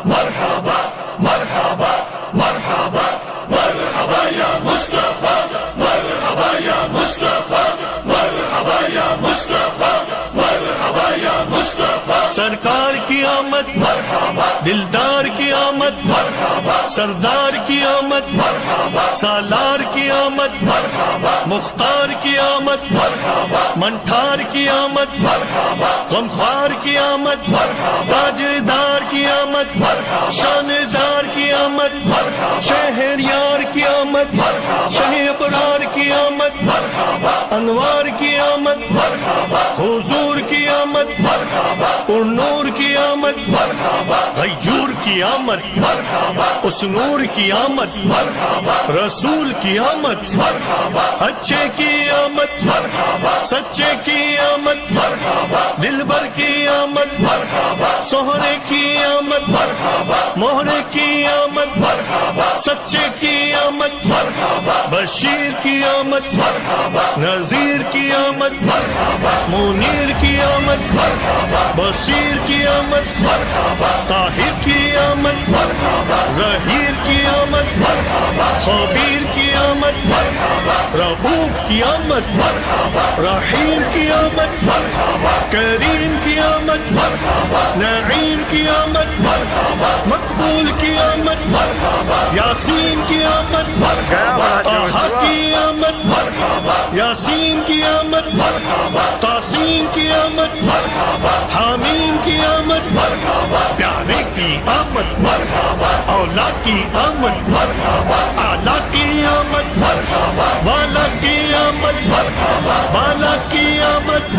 مرحبا مرحبا مرحبا مرحبا یا مصطفیٰ مرحبا یا مصطفیٰ مرحبا یا مصطفیٰ مرحبا یا مصطفیٰ سرکار کی آمد مرحبا دلدار کی آمد مرحبا سردار کی آمد مرحبا سالار کی آمد مرحبا مختار کی آمد مرحبا منٹھار کی آمد مرحبا غمخوار کی آمد مرحبا تاجدار کی آمد مرحبا شاندار کی آمد مرحبا شہریار کی آمد مرحبا شہ ابرار کی آمد مرحبا انوار کی آمد مرحبا حضور کی آمد مرحبا پر نور کی آمد مرحبا غیور کی آمد مرحبا اس نور کی آمد مرحبا رسول کی آمد مرحبا اچھے کی آمد مرحبا سچے کی آمد مرحبا دلبر کی آمد مرحبا سہرے کی آمد مرحبا مہرے کی آمد مرحبا سچے کی آمد مرحبا بشیر کی آمد مرحبا نذیر کی آمد مرحبا منیر کی آمد مرحبا بصیر کی آمد مرحبا طاہر کی آمد مرحبا ظہیر کی آمد مرحبا خبیر کی آمد مرحبا رؤوف کی آمد مرحبا رحیم کی آمد مرحبا کریم کی آمد مرحبا نعیم کی آمد مرحبا مقبول کی آمد مرحبا یاسین کی آمد طہ کی آمد مرحبا یاسین کی آمد مرحبا تاسین کی آمد مرحبا حامیم کی آمد مرحبا پیارے کی آمد مرحبا اولا کی آمد مرحبا اعلیٰ کی آمد مرحبا والا کی آمد مرحبا بالا کی آمد